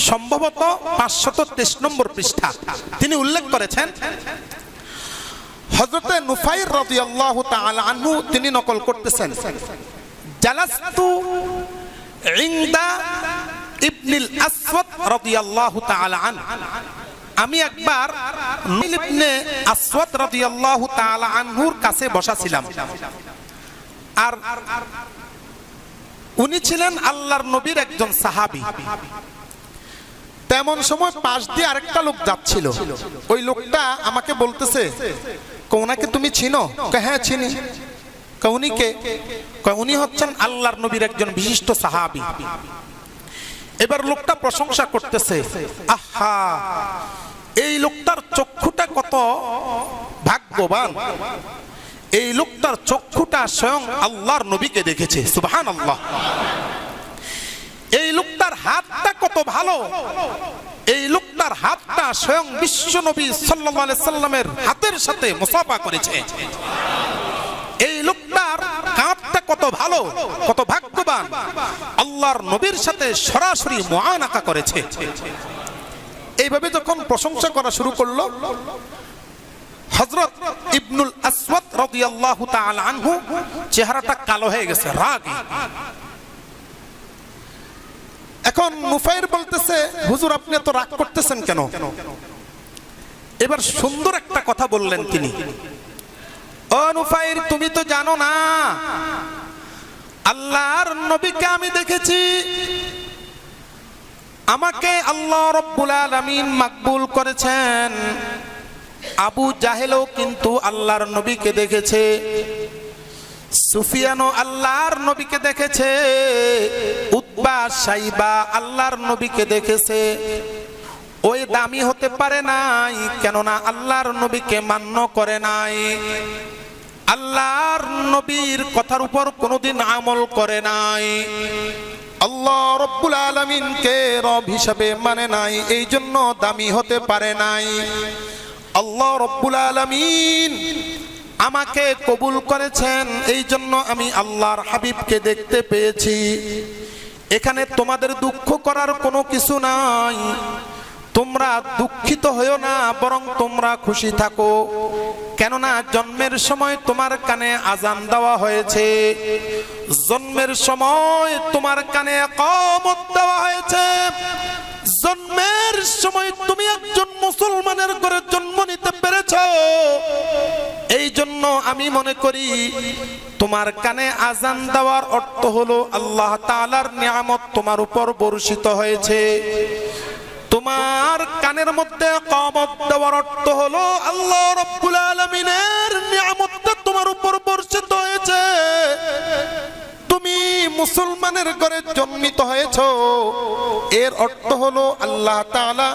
সম্ভবত 523 নম্বর পৃষ্ঠা, তিনি উল্লেখ করেছেন, হযরতে নুফাইর রাদিয়াল্লাহু তাআলা আনহু তিনি নকল করতেছেন, জালাস্তু ইনদা ইবনুল আসওয়াদ রাদিয়াল্লাহু তাআলা আন। আমি একবার ইবনে আসওয়াদ রাদিয়াল্লাহু তাআলা আনহুর কাছে বসা ছিলাম, আর উনি ছিলেন আল্লাহর নবীর একজন সাহাবী। তেমন সময় পাশ দিয়ে আরেকটা লোক যাচ্ছিল। ওই লোকটা আমাকে বলতেছে, ওনাকে তুমি চিনো? হ্যাঁ চিনি। উনি কে? উনি হচ্ছেন আল্লাহর নবীর একজন বিশিষ্ট সাহাবী। এবার লোকটা প্রশংসা করতেছে, আহা এই লোকটার চক্ষুটা কত ভাগ্যবান, এই লোকটার চক্ষুটা স্বয়ং আল্লাহর নবীকে দেখেছে। সুবহানাল্লাহ। এই লোকটার হাতটা কত ভালো, এই লোকটার হাতটা স্বয়ং বিশ্ব নবী সাল্লাল্লাহু আলাইহি সাল্লামের হাতের সাথে মুসাফা করেছে। এই লোকটার কাঁধটা কত ভালো, কত ভাগ্যবান, আল্লাহর নবীর সাথে সরাসরি মুআনাকা করেছে। এইভাবে যখন প্রশংসা করা শুরু করলো, হযরত ইবনুল আসওয়াদ রাদিয়াল্লাহু তাআলা আনহু চেহারাটা কালো হয়ে গেছে, রাগী। এখন নুফাইর বলতেছে, হুজুর আপনি এত রাগ করতেছেন কেন? এবার সুন্দর একটা কথা বললেন তিনি, ও নুফাইর তুমি তো জানো না, আল্লাহর নবীকে আমি দেখেছি, আমাকে আল্লাহ রাব্বুল আলামিন মাকবুল করেছেন। আবু জাহেলও কিন্তু আল্লাহর নবীকে দেখেছে, সুফিয়ানও আল্লাহর নবীকে দেখেছে, উতবা সাইবা আল্লাহর নবীকে দেখেছে। ওই দামি হতে পারে নাই, কেননা আল্লাহর নবীকে মান্য করে নাই, আল্লাহর নবীর কথার উপর কোনোদিন আমল করে নাই, আল্লাহ রাব্বুল আলামিনকে রব হিসাবে মানে নাই, এই জন্য দামি হতে পারে নাই। আল্লাহ রাব্বুল আলামিন আমাকে কবুল করেছেন, এই জন্য আমি আল্লাহর হাবিবকে দেখতে পেয়েছি। এখানে তোমাদের দুঃখ করার কোনো কিছু নাই, তোমরা দুঃখিত হইও না, বরং তোমরা খুশি থাকো, কেননা জন্মের সময় তোমার কানে আজান দেওয়া হয়েছে, জন্মের সময় তোমার কানে ইকামত দেওয়া হয়েছে, জন্মের সময় তুমি একজন মুসলমানের ঘরে জন্ম নিতে পেরেছো। এই জন্য আমি মনে করি তোমার কানে আজান দেওয়ার অর্থ হলো আল্লাহ তাআলার নিয়ামত তোমার উপর বর্ষিত হয়েছে। তোমার কানের মধ্যে ইকামত দেওয়ার অর্থ হলো আল্লাহ রাব্বুল আলামিনের নিয়ামতটা তোমার উপর বর্ষিত হয়েছে। তুমি মুসলমানের ঘরে জন্মিত হয়েছো, এর অর্থ হলো আল্লাহ তাআলা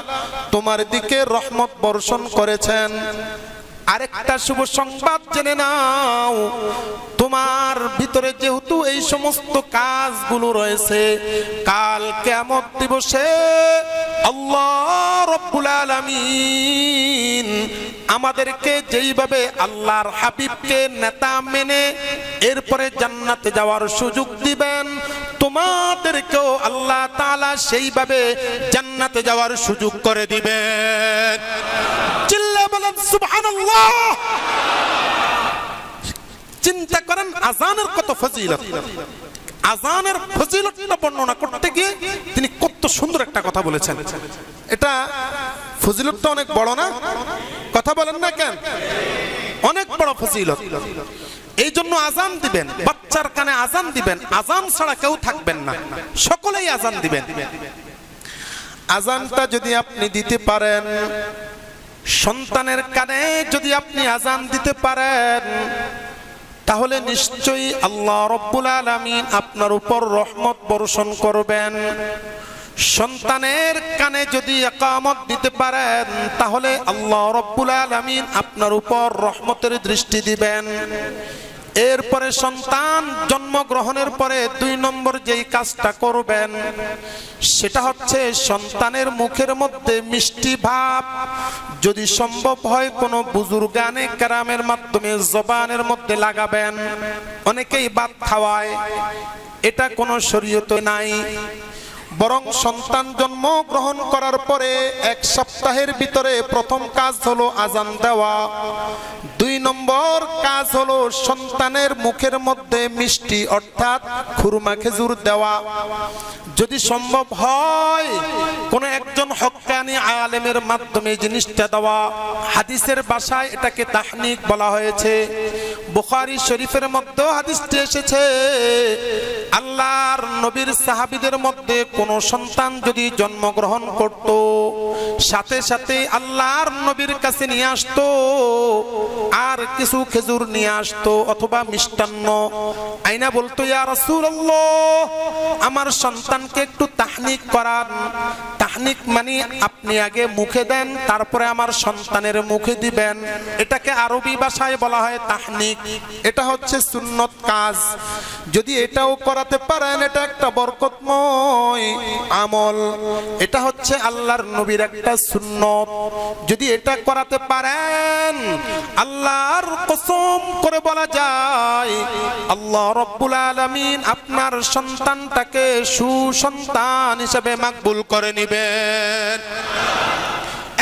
তোমার দিকে রহমত বর্ষণ করেছেন। আরেকটা শুভ সংবাদ জেনে নাও, তোমার ভিতরে যেহেতু এই সমস্ত কাজগুলো রয়েছে, কাল কিয়ামত দিবসে আল্লাহ রাব্বুল আলামিন আমাদেরকে যেইভাবে আল্লাহর হাবিবকে নেতা মেনে এরপরে জান্নাতে যাওয়ার সুযোগ দিবেন, তোমাদেরকেও আল্লাহ তাআলা সেইভাবে জান্নাতে যাওয়ার সুযোগ করে দিবেন। চিল্লা বলেন সুবহানাল্লাহ। চিন্তা করেন আযানের কত ফজিলত। আযানের ফজিলতটা বর্ণনা করতে গিয়ে তিনি কত সুন্দর একটা কথা বলেছেন। এটা ফজিলতটা অনেক বড় না? কথা বলেন না কেন? অনেক বড় ফজিলত। এই জন্য আযান দিবেন, বাচ্চার কানে আযান দিবেন, আযান ছাড়া কেউ থাকবেন না, সকলেই আযান দিবেন। আযানটা যদি আপনি দিতে পারেন, সন্তানের কানে যদি আপনি আযান দিতে পারেন, তাহলে নিশ্চয়ই আল্লাহ রাব্বুল আলামিন আপনার উপর রহমত বর্ষণ করবেন। সন্তানের কানে যদি ইকামত দিতে পারেন, তাহলে আল্লাহ রাব্বুল আলামিন আপনার উপর রহমতের দৃষ্টি দিবেন। এরপরে সন্তান জন্মগ্রহণের পরে 2 নম্বর যেই কাজটা করবেন, সেটা হচ্ছে সন্তানের মুখের মধ্যে মিষ্টি ভাব যদি সম্ভব হয় কোনো বুজুর্গানে কেরামের মাধ্যমে জবানের মধ্যে লাগাবেন। অনেকেই ভাত খাওয়ায়, এটা কোনো শরীয়তে নাই। বরং সন্তান জন্মগ্রহণ করার পরে 1 সপ্তাহের ভিতরে প্রথম কাজ হলো আযান দেওয়া, 2 নম্বর কাজ হলো সন্তানের মুখের মধ্যে মিষ্টি অর্থাৎ খুরমা খেজুর দেওয়া। যদি সম্ভব হয় কোন একজন হক্কানি আলেমের মাধ্যমে জিনিসটা দেওয়া। হাদিসের ভাষায় এটাকে তাহনিক বলা হয়েছে। বুখারী শরীফের মধ্যে হাদিসটি এসেছে, আল্লাহর নবীর সাহাবীদের মধ্যে কোন সন্তান যদি জন্মগ্রহণ করত, সাথে সাথে আল্লাহর নবীর কাছে নিয়ে আসতো আর কিছু খেজুর নিয়ে আসতো অথবা মিষ্টান্ন, আইনা বলতো, ইয়া রাসূলুল্লাহ, আমার সন্তানকে একটু তাহনিক করান। তাহনিক মানে আপনি আগে মুখে দেন, তারপরে আমার সন্তানের মুখে দিবেন। এটাকে আরবি ভাষায় বলা হয় তাহনিক। এটা হচ্ছে সুন্নত কাজ। যদি এটাও করাতে পারেন, এটা একটা বরকতময় আমল। এটা হচ্ছে আল্লাহর নবীর একটা সুন্নত। যদি এটা করাতে পারেন, আল্লাহর কসম করে বলা যায় আল্লাহ রাব্বুল আলামিন আপনার সন্তানটাকে সুসন্তান হিসেবে মাকবুল করে নেবেন।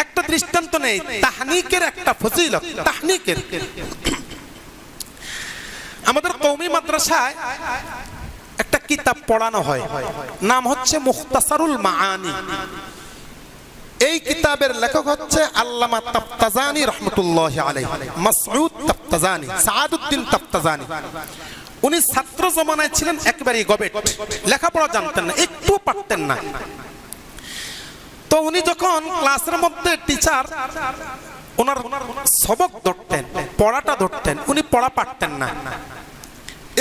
একটা দৃষ্টান্ত নেই, তাহনিকের একটা ফজিলত। তাহনিকের আমাদের কওমি মাদ্রাসায় একটা কিতাব পড়ানো হয়, নাম হচ্ছে মুখতাসারুল মাআনি। এই কিতাবের লেখক হচ্ছে আল্লামা তাফতাজানি রাহমাতুল্লাহি আলাইহি, মাসউদ তাফতাজানি, সাআদউদ্দিন তাফতাজানি। উনি ছাত্র জমানায় ছিলেন একেবারেই গবেট, লেখাপড়া জানতেন না, একটু পারতেন না। তো উনি যখন ক্লাসের মধ্যে টিচার ওনার সবক ধরতেন, পড়াটা ধরতেন, উনি পড়া পারতেন না।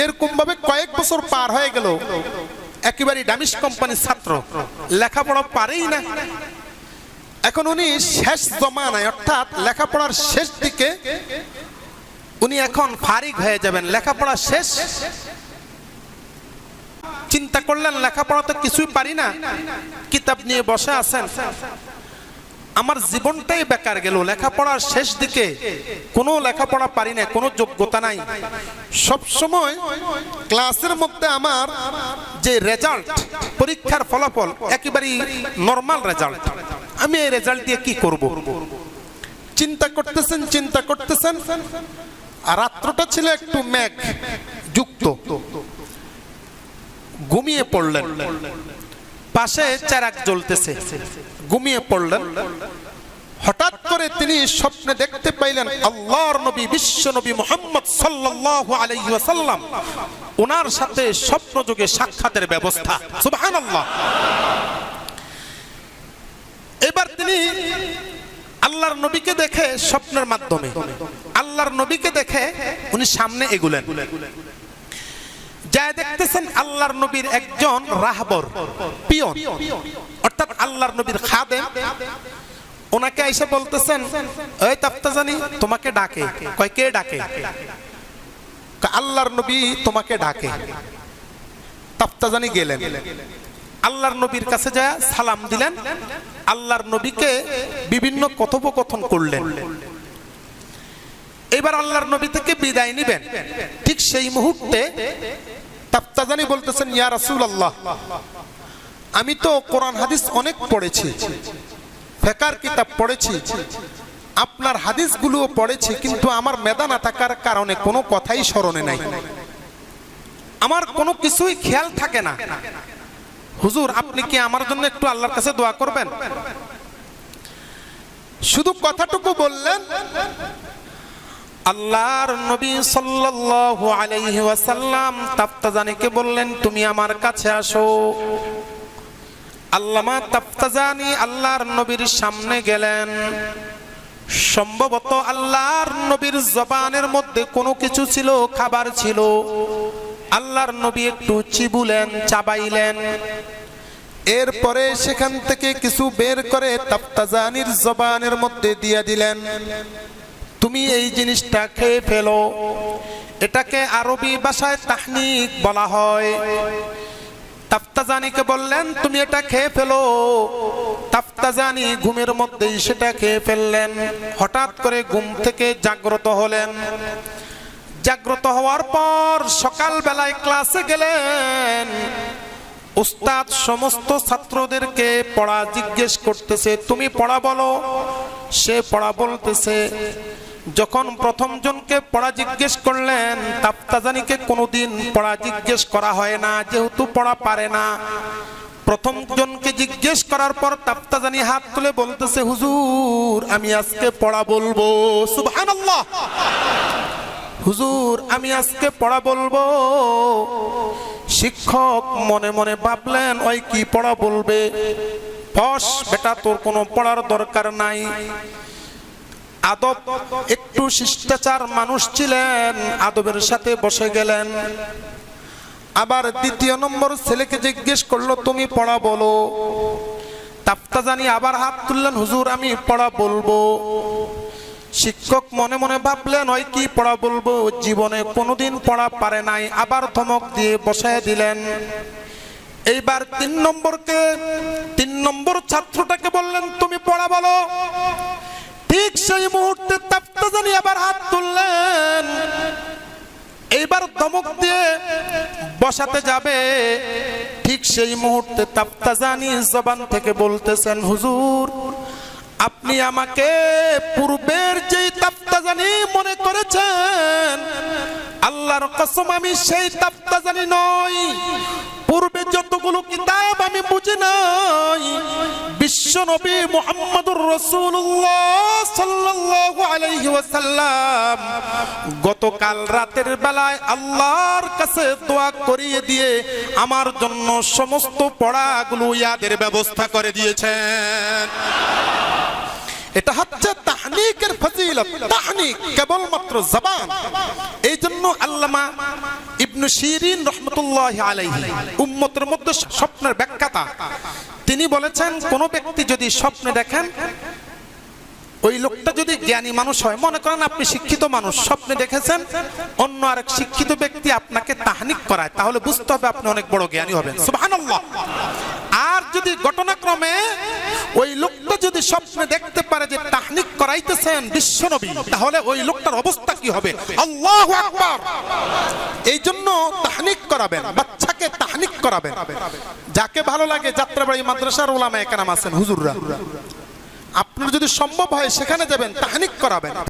এরকম ভাবে কয়েক বছর পার হয়ে গেল, একেবারে ডামিশ কোম্পানির ছাত্র, লেখাপড়া পারেই না। এখন উনি শেষ জমানায় অর্থাৎ লেখাপড়ার শেষ দিকে উনি এখন ফারিগ হয়ে যাবেন, লেখাপড়া শেষ। চিন্তা করলেন লেখাপড়া তো কিছুই পারি না, কিতাব নিয়ে বসে আছেন, আমার জীবনটাই বেকার গেল। লেখাপড়ার শেষ দিকে কোনো লেখাপড়া পারি না, কোনো যোগ্যতা নাই। সব সময় ক্লাসের মধ্যে আমার যে রেজাল্ট, পরীক্ষার ফলাফল একেবারেই নরমাল রেজাল্ট, আমি এই রেজাল্ট দিয়ে কি করব? চিন্তা করতেছেন। আর রাত্রটা ছিল একটু মেঘ যুক্ত, ঘুমিয়ে পড়লেন। পাশে চেরাগ জ্বলতেছে, ঘুমিয়ে পড়লেন। হঠাৎ করে তিনি স্বপ্নে দেখতে পাইলেন আল্লাহর নবী, বিশ্ব নবী মুহাম্মদ সাল্লাল্লাহু আলাইহি ওয়াসাল্লাম, ওনার সাথে স্বপ্নযোগে সাক্ষাতের ব্যবস্থা। সুবহানাল্লাহ। এবার তিনি আল্লাহর নবীকে দেখে স্বপ্নের মাধ্যমে আল্লাহর নবীকে দেখে উনি সামনে এগুলেন। যা দেখতেছেন আল্লাহর নবীর একজন রাহবর, পিয়ন, অর্থাৎ আল্লাহর নবীর খাদেম, ওনাকে এসে বলতেছেন, এই তাফতাজানি তোমাকে ডাকে। কয় কে ডাকে? আল্লাহর নবী তোমাকে ডাকে। তাফতাজানি গেলেন, আল্লাহর নবীর কাছে যায় সালাম দিলেন, আল্লাহর নবীকে বিভিন্ন কথোপকথন করলেন। এবার আল্লাহর নবী থেকে বিদায় নিবেন, ঠিক সেই মুহূর্তে তাফতাজানি বলতেছেন, ইয়া রাসূলুল্লাহ, আমি তো কোরআন হাদিস অনেক পড়েছি, ফিকহের কিতাব পড়েছি, আপনার হাদিসগুলোও পড়েছি, কিন্তু আমার মেধা না থাকার কারণে কোনো কথাই স্মরণে নাই, আমার কোনো কিছুই খেয়াল থাকে না। হুজুর, আপনি কি আমার জন্য একটু আল্লাহর কাছে দোয়া করবেন? শুধু কথাটুকু বললেন। আল্লাহর নবী সাল্লাল্লাহু আলাইহি ওয়াসাল্লাম তাফতাজানিকে বললেন, তুমি আমার কাছে আসো। আল্লামা তাফতাজানি আল্লাহর নবীর সামনে গেলেন। সম্ভবত আল্লাহর নবীর জবানের মধ্যে কোনো কিছু ছিল, খাবার ছিল। আল্লাহর নবী একটু চিবুলেন, চাবাইলেন, এরপরে সেখান থেকে কিছু বের করে তাফতাজানির জবানের মধ্যে দিয়ে দিলেন, তুমি এই জিনিসটা খেয়ে ফেলো। এটাকে আরবি ভাষায় তাহনিক বলা হয়। তাফতাজানিকে বললেন, তুমি এটা খেয়ে ফেলো। তাফতাজানি ঘুমের মধ্যেই সেটা খেয়ে ফেললেন। হঠাৎ করে ঘুম থেকে জাগ্রত হলেন। জাগ্রত হওয়ার পর সকালবেলায় ক্লাসে গেলেন। উস্তাদ সমস্ত ছাত্রদেরকে পড়া জিজ্ঞেস করতেছে, তুমি পড়া বলো। সে পড়া বলতেছে। যখন প্রথম জনকে পড়া জিজ্ঞেস করলেন, তাফতাজানিকে কোনোদিন পড়া জিজ্ঞেস করা হয় না, যেহেতু পড়া পারে না। প্রথম জনকে জিজ্ঞেস করার পর তাফতাজানি হাত তুলে বলতেছে, হুজুর, আমি আজকে পড়া বলবো। সুবহানাল্লাহ। হুজুর, আমি আজকে পড়া বলবো। শিক্ষক মনে মনে ভাবলেন, ওই কি পড়া বলবে? বস বেটা, তোর কোনো পড়ার দরকার নাই। আদব, একটু শিষ্টাচার মানুষ ছিলেন, আদবের সাথে বসে গেলেন। আবার দ্বিতীয় নম্বর ছেলেকে জিজ্ঞেস করলো, তুমি পড়া বলো। তাফতাজানি আবার হাত তুললেন, হুজুর, আমি পড়া বলবো। শিক্ষক মনে মনে ভাবলেন, ওই কি পড়া বলবো, জীবনে কোনোদিন পড়া পারে নাই। আবার ধমক দিয়ে বসায় দিলেন। এইবার তিন নম্বর ছাত্রটাকে বললেন, তুমি পড়া বলো। ঠিক সেই মুহূর্তে তাফতাজানি আবার হাত তুললেন। এইবার ধমক দিয়ে বসাতে যাবে। ঠিক সেই মুহূর্তে তাফতাজানি জবান থেকে বলতেছেন, হুজুর, আপনি আমাকে পূর্বের যেই তাফতাজানি মনে করেছেন, আল্লাহর কসম আমি সেই তাফতাজানি নই। পূর্বে যতগুলো কিতাব আমি বুঝি নাই, বিশ্ব নবী মুহাম্মদুর রাসূলুল্লাহ সাল্লাল্লাহু আলাইহি ওয়াসাল্লাম গতকাল রাতের বেলায় আল্লাহর কাছে দোয়া করিয়ে দিয়ে আমার জন্য সমস্ত পড়াগুলো ইয়াদের ব্যবস্থা করে দিয়েছেন। এটা হচ্ছে তাহনিকের ফজিলত। তাহনিক কেবলমাত্র জবান। এই জন্য আল্লামা ইবনে শিরিন রাহমাতুল্লাহি আলাইহি উম্মতের মধ্যে স্বপ্নের ব্যাখ্যাতা, তিনি বলেছেন, কোন ব্যক্তি যদি স্বপ্নে দেখেন, ওই লোকটা যদি জ্ঞানী মানুষ হয়, মনে করেন আপনি শিক্ষিত মানুষ, স্বপ্নে দেখেছেন অন্য আরেক শিক্ষিত ব্যক্তি আপনাকে তাহনিক করায়, তাহলে বুঝতে হবে আপনি অনেক বড় জ্ঞানী হবেন। সুবহানাল্লাহ। আর যদি ঘটনাক্রমে ওই লোকটা যদি স্বপ্নে দেখতে পারে যে তাহনিক করাইতেছেন বিশ্বনবী, তাহলে ওই লোকটার অবস্থা কি হবে? আল্লাহু আকবার। এই জন্য তাহনিক করাবেন, বাচ্চাকে তাহনিক করাবেন। যাকে ভালো লাগে, যাত্রাবাড়ি মাদ্রাসার উলামায়ে কেরাম আছেন, হুজুররা, আপনার যদি সম্ভব হয় সেখানে যাবেন, তাহনিক করাবেন।